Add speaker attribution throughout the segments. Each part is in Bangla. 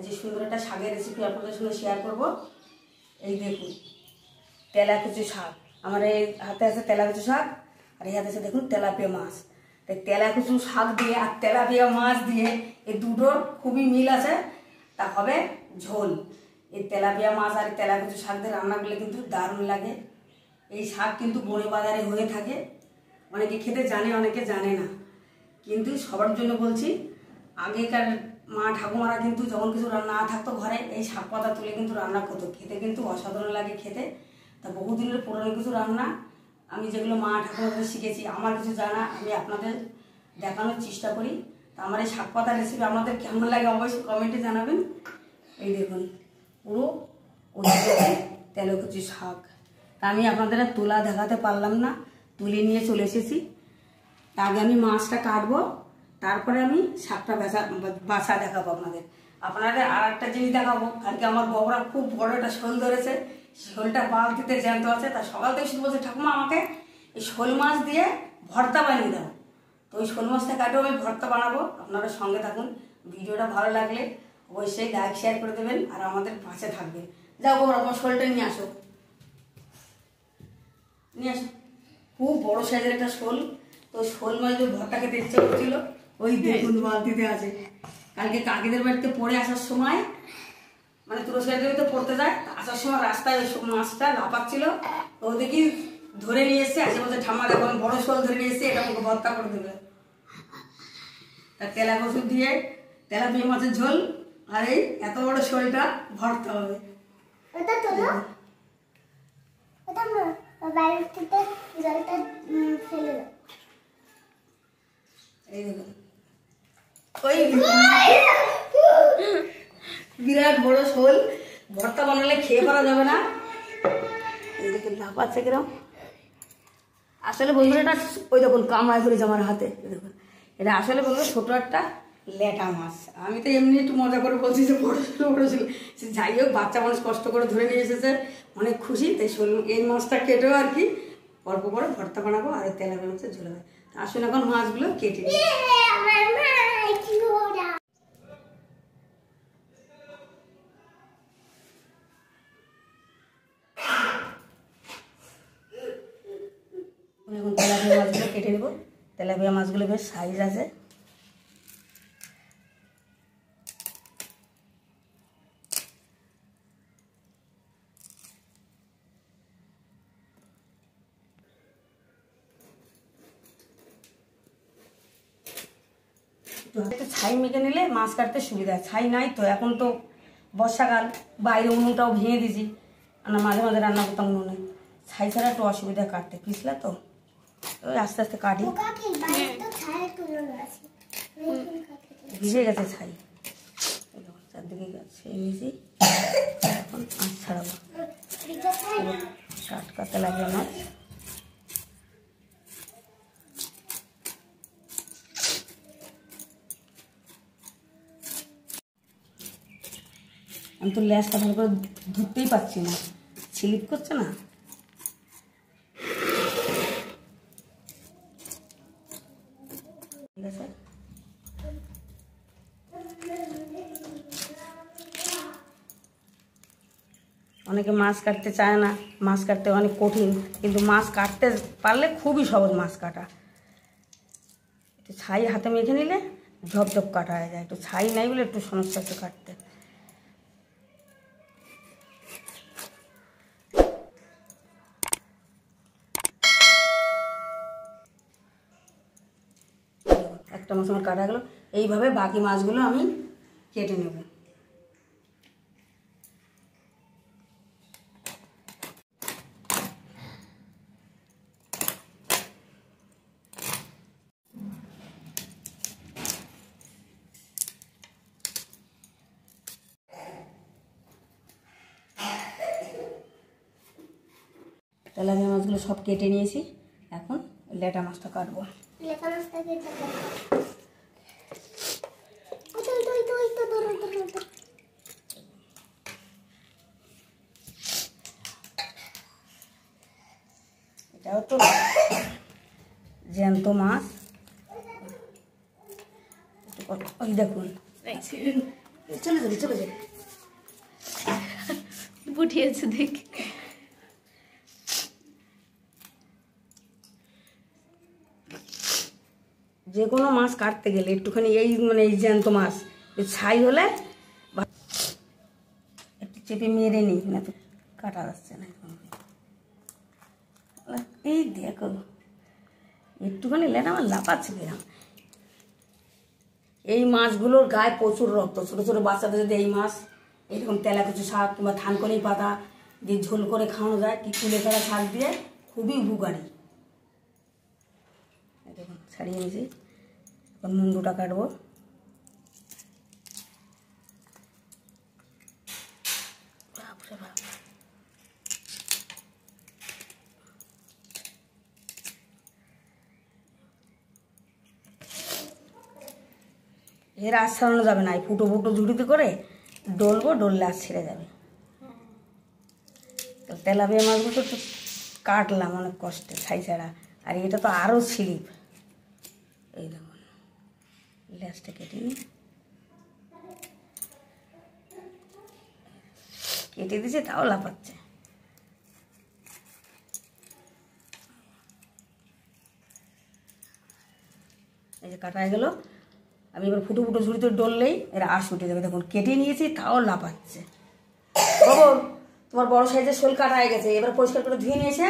Speaker 1: যে সুন্দর একটা শাকের রেসিপি আপনাদের সঙ্গে শেয়ার করব। এই দেখুন তেলাকুচি শাক, আমার এই হাতে আছে তেলাকুচি শাক আর এই হাতে আছে দেখুন তেলাপিয়া মাছ। তাই তেলাকুচি শাক দিয়ে আর তেলাপিয়া মাছ দিয়ে এই দুটোর খুবই মিল আছে, তা হবে ঝোল। এই তেলাপিয়া মাছ আর তেলাকুচি শাক দিয়ে রান্না করলে কিন্তু দারুণ লাগে। এই শাক কিন্তু বনে বাজারে হয়ে থাকে, অনেকে খেতে জানে অনেকে জানে না, কিন্তু সবার জন্য বলছি। আগেকার মা ঠাকুমারা কিন্তু যখন কিছু রান্না না থাকতো ঘরে এই শাক পাতা তুলে কিন্তু রান্না করতো, খেতে কিন্তু অসাধারণ লাগে খেতে। তা বহুদিনের পুরনো কিছু রান্না আমি যেগুলো মা ঠাকুমাদের শিখেছি, আমার কিছু জানা আমি আপনাদের দেখানোর চেষ্টা করি। তা আমার এই শাক পাতার রেসিপি আপনাদের কেমন লাগে অবশ্যই কমেন্টে জানাবেন। এই দেখুন পুরো তেলাকুচি শাক, তা আমি আপনাদের তোলা দেখাতে পারলাম না, তুলে নিয়ে চলে এসেছি। তার আগে আমি মাছটা কাটবো, তারপরে আমি শাকটা বাছা দেখাবো আপনাদের। আর একটা জিনিস দেখাবো, কালকে আমার বউরা খুব বড় একটা শোল ধরেছে, শোলটা বালতিতে জ্যান্ত আছে। তা সকাল থেকে শুধু বলছে ঠাকুমা আমাকে এই শোল মাছ দিয়ে ভর্তা বানিয়ে দাও। তো ওই শোল মাছটা কাটেও আমি ভর্তা বানাবো, আপনারা সঙ্গে থাকুন। ভিডিওটা ভালো লাগলে অবশ্যই লাইক শেয়ার করে দেবেন আর আমাদের পাশে থাকবেন। যাও বউরা তোমার শোলটা নিয়ে আসো, নিয়ে আসো। খুব বড় সাইজের একটা শোল। তো শোল মাছ দিয়ে ভর্তা খেতে ইচ্ছে করছিল, ওই দেখুন বালতিতে আছে। কালকে কাকিদের বাড়িতে পড়ে আসার সময়, মানে তুরস্কের বাড়িতে পড়তে যায়, আসার সময় রাস্তায় ওই মাছটা লাফাচ্ছিল, তো দেখি ধরে নিয়ে এসছে। আশেপাশে ঠাম্মা দেখো বড় শোল ধরে নিয়ে এসছে, এটা আমাকে ভর্তা করে দেবে। তা তেলাকুচি দিয়ে তেলাপিয়া মাছের ঝোল আর এই এত বড় শোলটা ভর্তা হবে। এই দেখুন ওই বিরাট বড় শোল, ভর্তা বানালে খেয়ে পারা যাবে না। এই দেখুন লাফাচ্ছে কিরম। আসলে বন্ধুরা এটা ওই দেখুন কামড়ায় ধরেছে আমার হাতে, দেখুন এটা আসলে বন্ধুরা ছোট একটা ল্যাটা মাছ। আমি তো এমনি একটু মজা করে বলছি যে বড় ছিল। সে যাই হোক বাচ্চা মানুষ কষ্ট করে ধরে নিয়ে এসেছে, অনেক খুশি। তাই এই মাছটা কেটেও আর কি অল্প করে ভর্তা বানাবো আর তেলাপিয়া মাছের ঝোল হবে। আসলে এখন মাছগুলো কেটে এখন তেলাপিয়া মাছগুলো কেটে নেব। তেলাপিয়া মাছগুলো বেশ সাইজ আছে। একটু ছাই মেখে নিলে মাছ কাটতে সুবিধা। ছাই নাই তো, এখন তো বর্ষাকাল, বাইরে উনুনটাও ভেঙে দিয়েছি, না মাঝে মাঝে রান্না করতাম উনুনে। ছাই ছাড়া একটু অসুবিধা কাটতে, পিছলা তো ওই আস্তে আস্তে কাটি। ভিজে গেছে ছাই, চারদিকে গাছে নিয়েছি। এখন মাছ ছাড়াবো, টাটকা তেলাপিয়া মাছ। আমি তো ল্যাসটা ভালো করে ধরতেই পারছি না, স্লিপ করছে না। ঠিক আছে, অনেকে মাছ কাটতে চায় না, মাছ কাটতে অনেক কঠিন, কিন্তু মাছ কাটতে পারলে খুবই সহজ মাছ কাটা। একটু ছাই হাতে মেখে নিলে ঝপঝপ কাটা হয়ে যায়। একটু ছাই নাই বলে একটু সমস্যা হচ্ছে কাটতে। একটা মাছ আমার কাটা গেলো, এইভাবে বাকি মাছগুলো আমি কেটে নেব। তেলাপিয়া মাছগুলো সব কেটে নিয়েছি, এখন ল্যাটা মাছটা কাটবো। এটাও তো জ্যান্ত মাছ। ওই দেখুন চলে যাবে চলে যাবে,
Speaker 2: পুঠিয়েছে দেখ।
Speaker 1: যে কোনো মাছ কাটতে গেলে একটুখানি এই মানে এই জ্যান্ত মাছ ছাই হলে একটু চেপে মেরে নিই, না তো কাটা যাচ্ছে না। এই দেখো একটুখানি লেটা আমার লাফাচ্ছে কিরম। এই মাছগুলোর গায়ে প্রচুর রক্ত। ছোটো ছোটো বাচ্চাদের যদি এই মাছ এরকম তেলাকুচু শাক কিংবা থানকুনি পাতা দিয়ে ঝোল করে খাওয়ানো যায়, কি কুলেখাড়া শাক দিয়ে, খুবই উপকারী। দেখুন ছাড়িয়ে নিয়েছি, এখন মুন্ডুটা কাটবো। এর আশ ছাড়ানো যাবে না, এই ফুটো ফুটো ঝুড়িতে করে ডলবো, ডললে আশ ছেড়ে যাবে। তো তেলাপিয়া মাছগুলো তো কাটলাম অনেক কষ্টে ছাই ছাড়া, আর এটা তো আরও স্লিপ। এই দেখুন লেজটা কেটে নিই, কেটে দিয়েছে তাও লাফাচ্ছে। এই যে কাটা হয়ে গেলো, আমি এবার ফুটো ফুটো ঝুড়িতে ডললেই এর আঁশ উঠে যাবে। দেখুন কেটে নিয়েছি তাও লাফাচ্ছে। বাবু তোমার বড় সাইজের শোল কাটা হয়ে গেছে, এবার পরিষ্কার করে ধুয়ে নিয়েছে,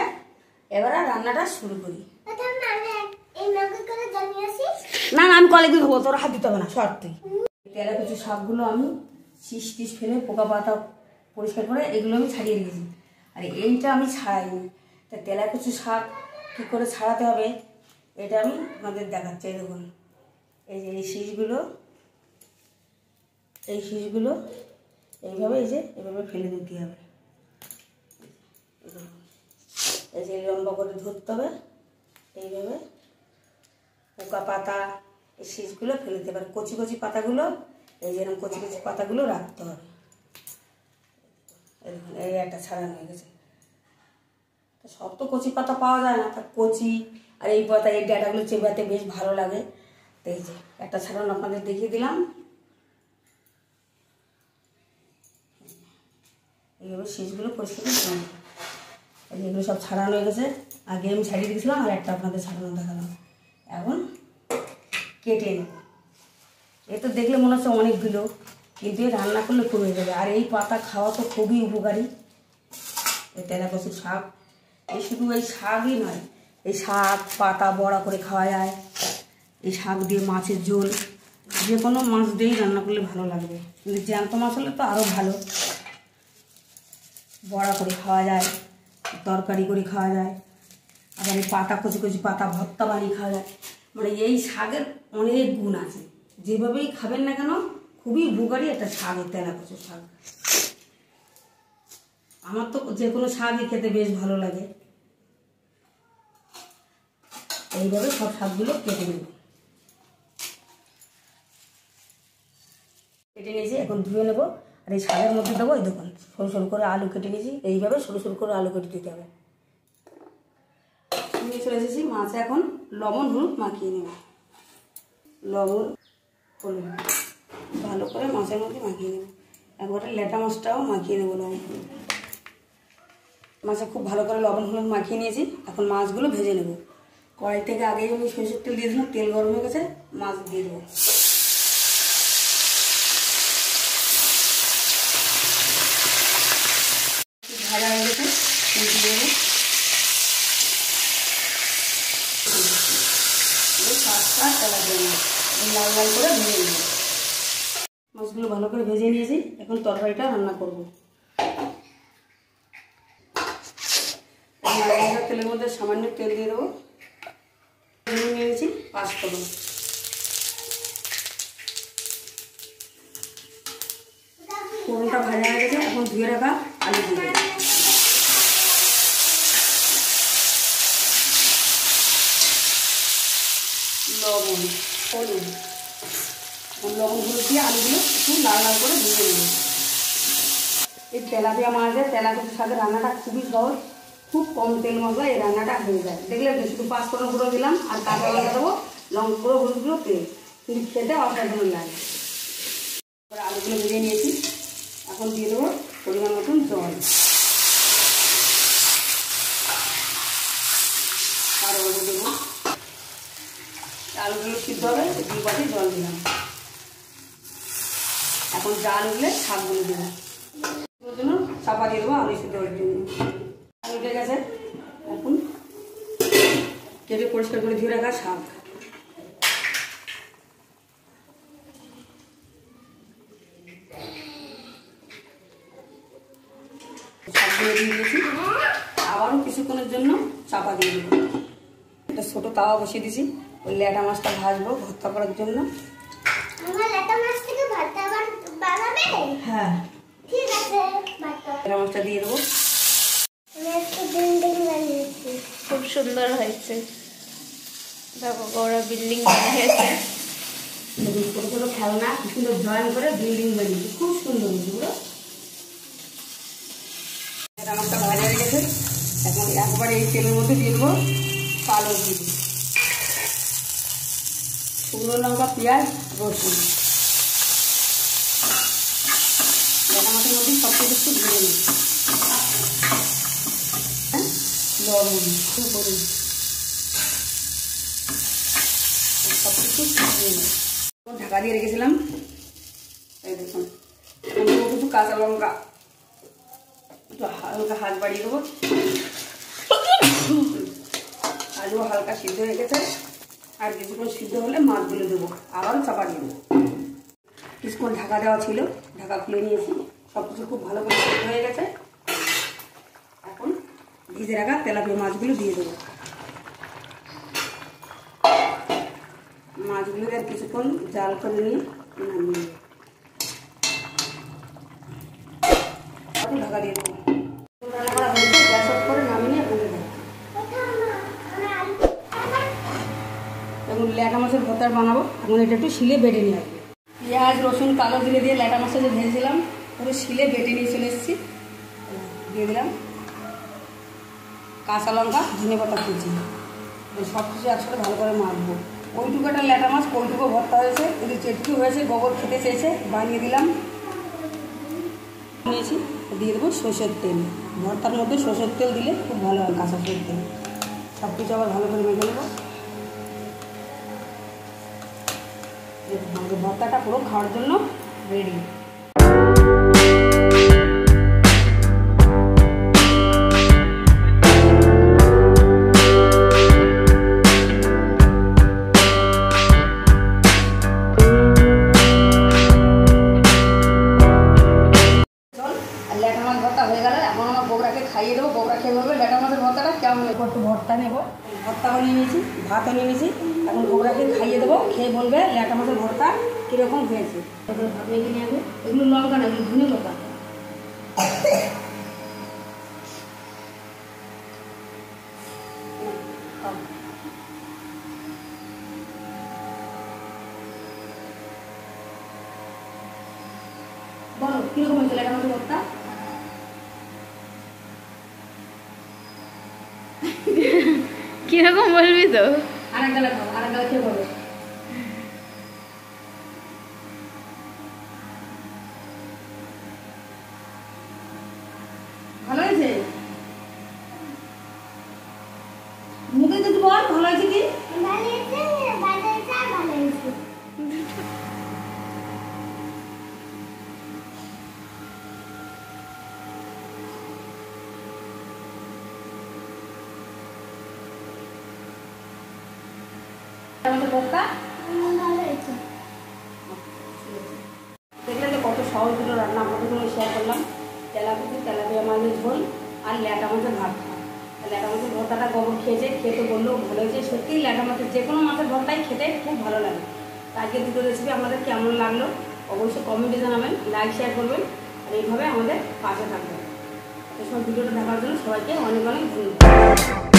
Speaker 1: এবার আর রান্নাটা শুরু করি। না না আমি কলে দিয়ে ধোবো, তোর হাত দিতে হবে না, শর্ট তুই। তেলাকুচু শাকগুলো আমি শীষ টিস ফেলে পোকা পাতা পরিষ্কার করে এগুলো আমি ছাড়িয়ে রেখেছি, আর এইটা আমি ছাড়াইনি। তা তেলাকুচু শাক কী করে ছাড়াতে হবে এটা আমি আপনাদের দেখাচ্ছি। দেখুন এই যে এই শীষগুলো, এই শীষগুলো এইভাবে এই যে এভাবে ফেলে দিতে হবে। এই যে লম্বা করে ধরতে হবে, এইভাবে পোকা পাতা এই শীষগুলো ফেলে দিতে পারে। কচি কচি পাতাগুলো এই যেরকম কচি কচি পাতাগুলো রাখতে হবে। এই একটা ছাড়ানো হয়ে গেছে। সব তো কচি পাতা পাওয়া যায় না, তা কচি আর এই পাতা এই ডাঁটাগুলো চেবাতে বেশ ভালো লাগে। তো এই যে একটা ছাড়ানো আপনাদের দেখিয়ে দিলাম। এইভাবে শীষগুলো পরিষ্কার করে এগুলো সব ছাড়ানো হয়ে গেছে। আগে আমি ছাড়িয়ে দিয়েছিলাম, আর একটা আপনাদের ছাড়ানো দেখালাম। এখন কেটে নেব। এ তো দেখলে মনে হচ্ছে অনেকগুলো, কিন্তু এ রান্না করলে খুব হয়ে যাবে। আর এই পাতা খাওয়া তো খুবই উপকারী। এই তেলাকুচু শাক, এই শুধু এই শাকই নয়, এই শাক পাতা বড়া করে খাওয়া যায়। এই শাক দিয়ে মাছের ঝোল, যে কোনো মাছ দিয়েই রান্না করলে ভালো লাগবে, কিন্তু জ্যান্ত মাছ হলে তো আরও ভালো। বড়া করে খাওয়া যায়, তরকারি করে খাওয়া যায়, আবার এই পাতা কচি কচি পাতা ভর্তা বানিয়ে খাওয়া যায়। মানে এই শাকের অনেক গুণ আছে, যেভাবেই খাবেন না কেন খুবই উপকারী একটা শাক এই তেলাকুচু শাক। আমার তো যে কোনো শাকই খেতে বেশ ভালো লাগে। এইভাবে সব শাকগুলো কেটে নেব। কেটে নিয়েছি, এখন ধুয়ে নেব। আর এই শাকের মধ্যে দেবো এই দেখুন সরু সরু করে আলু কেটে নিয়েছি, এইভাবে সরু সরু করে আলু কেটে দিতে হবে। নিয়ে চলে এসেছি মাছে, এখন লবণ হলুদ মাখিয়ে নেব। লবণ হলুদ ভালো করে মাছের মধ্যে মাখিয়ে নেব। একবারে লেটা মাছটাও মাখিয়ে নেব লবণ হলুদ। মাছে খুব ভালো করে লবণ হলুদ মাখিয়ে নিয়েছি, এখন মাছগুলো ভেজে নেব। কড়াই থেকে আগেই আমি সরষের তেল দিয়ে দিলাম, তেল গরম হয়ে গেছে, মাছ দিয়ে দেবো। ভাজা হয়ে গেছে, দিয়ে দেবো। লাল লাল করে ভেজে নেব। মাছগুলো ভালো করে ভেজে নিয়েছি, এখন তরকারিটা রান্না করব। তেলের মধ্যে সামান্য তেল দিয়ে দেবো। নিয়েছি 5 ফোড়ন, ফোড়নটা ভাজা হয়ে গেছে, এখন ধুয়ে রাখা আলু দিয়ে দেবো। লবণ হলুদ, লবণ হলুদ দিয়ে আলুগুলো একটু লাল লাল করে ভেজে নেব। এই তেলাপিয়া মাছের তেলাকুচু শাকের রান্নাটা খুবই সহজ, খুব কম তেল মশলা এই রান্নাটা হয়ে যায়। দেখলে শুধু 5 ফোড়ন গুঁড়ো দিলাম, আর কাঁচা লঙ্কা দেবো, লঙ্কা গুঁড়ো হলুদগুলো তেল, কিন্তু খেতে অসাধারণ লাগে। আলু মাছগুলো ভেজে নিয়েছি। এখন দিয়ে দেবো পরিমাণ মতন জল, আর অল্প দেবো। আলুগুলো সিদ্ধ হবে, 2 বাটি জল দিলাম। এখন জাল উঠলে শাকগুলো দেবো, ওর জন্য চাপা দিয়ে দেবো আলু সিদ্ধ হওয়ার জন্য। আলু উঠে গেছে, এখন কেটে পরিষ্কার করে ধুয়ে রাখা শাক দিয়ে দিয়েছি। আবারও কিছুক্ষণের জন্য চাপা দিয়ে দেবো। একটা ছোটো তাওয়া বসিয়ে দিয়েছি, ওই ল্যাটা মাছটা ভাজবো ভর্তা করার জন্য। হ্যাঁ ঠিক আছে, ল্যাটা মাছটা দিয়ে দেবো।
Speaker 2: খুব সুন্দর হয়েছে, দেখো ওরা বিল্ডিং বানিয়েছে।
Speaker 1: ছোটো ছোটো খেলনা কি সুন্দর জয়েন করে বিল্ডিং বানিয়েছে, খুব সুন্দর হয়েছে পুরো। ল্যাটা মাছটা ভাজা হয়ে গেছে, এখন একবারে এই তেলের মধ্যে দিয়ে দেবো কালো জিরে, শুকনো লঙ্কা, পেঁয়াজ, রসুন। ল্যাটা মাছের মধ্যে সব কিছু একটু ভেজে নিই, লবণ, হলুদ সব কিছু ভেজে নিই। ঢাকা দিয়ে রেখেছিলাম, এই দেখুন। এখন দেবো কিছু কাঁচা লঙ্কা, একটু হালকা হাত বাড়িয়ে দেবো। আলু হালকা সিদ্ধ হয়ে গেছে, আর কিছুক্ষণ সিদ্ধ হলে মাছগুলো দেবো, আবারও চাপা দিয়ে দেবো। কিছুক্ষণ ঢাকা দেওয়া ছিল, ঢাকা খুলে নিয়েছি, সব কিছু খুব ভালো করে সিদ্ধ হয়ে গেছে। এখন ভিজে রাখা তেলাপিয়া মাছগুলো দিয়ে দেবো। মাছগুলো আর কিছুক্ষণ জাল করে নিয়ে নামিয়ে ঢাকা দিয়ে দেবো। রান্না করা হয়েছে, গ্যাস অফ করে নামিয়ে নিয়ে বলে দেবো। এখন ল্যাটা মাছের ভর্তা বানাবো। এখন এটা একটু শিলে বেটে নিয়ে আসবে। পেঁয়াজ, রসুন, কালো জিরে দিয়ে ল্যাটা মাছটা যে ভেজেছিলাম পুরো শিলে বেটে নিয়ে চলে এসেছি। দিয়ে দিলাম কাঁচা লঙ্কা, ধনে পাতা কুচি, সব কিছু একসাথে ভালো করে মাখবো। ওইটুকু একটা ল্যাটা মাছ, ওইটুকু ভর্তা হয়েছে, যদি যেটুকু হয়েছে গোবর খেতে চেয়েছে বানিয়ে দিলাম। নিয়েছি, দিয়ে দেবো সরষের তেল। ভর্তার মধ্যে সরষের তেল দিলে খুব ভালো হয়, কাঁচা সরষের তেল। সব কিছু আবার ভালো করে মেখে নেবো। ভর্তাটা পুরো খাওয়ার জন্য রেডি। ল্যাটা মাছ ভর্তা হয়ে গেলে এখন আমার বউরাকে খাইয়ে দেবো। বউরা খেয়ে বলবে ল্যাটা মাছের ভর্তাটা কেমন। একটু ভর্তা নেবো, ভর্তা বানিয়ে নিয়েছি, ভাতও নিয়ে নিয়েছি। এখন বউরাকে খাইয়ে দেবো, খেয়ে বলবে ল্যাটা মাছের ভর্তা কীরকম হয়েছে। তারপরে ভাত মেখে নিয়ে আসবে। এগুলো লঙ্কা না, এগুলো ধনে লঙ্কা। বলো কীরকম হয়েছে ল্যাটা মাছের ভর্তা?
Speaker 2: কিরকম বলবি তো?
Speaker 1: আর এক গালা খাও, আর এক গালা খেয়ে বলো। ভালো হয়েছে? মুখে যদি বল ভালো হয়েছে কি? দেখলেন যে কত সহজ দুটো রান্না আপনাদের সঙ্গে শেয়ার করলাম। তেলাপিয়া মাছের ঝোল আর ল্যাটা মাছের ভাত। ল্যাটা মাছের ভর্তাটা গোবর খেয়েছে, খেতে বললেও ভালো হয়েছে। সত্যিই ল্যাটা মাছের যে কোনো মাছের ভর্তাই খেতে খুব ভালো লাগে। আজকে দুটো রেসিপি আপনাদের কেমন লাগলো অবশ্যই কমেন্টে জানাবেন, লাইক শেয়ার করবেন, আর এইভাবে আমাদের পাশে থাকবেন। এই সব ভিডিওটা দেখার জন্য সবাইকে অনেক অনেক ধন্যবাদ।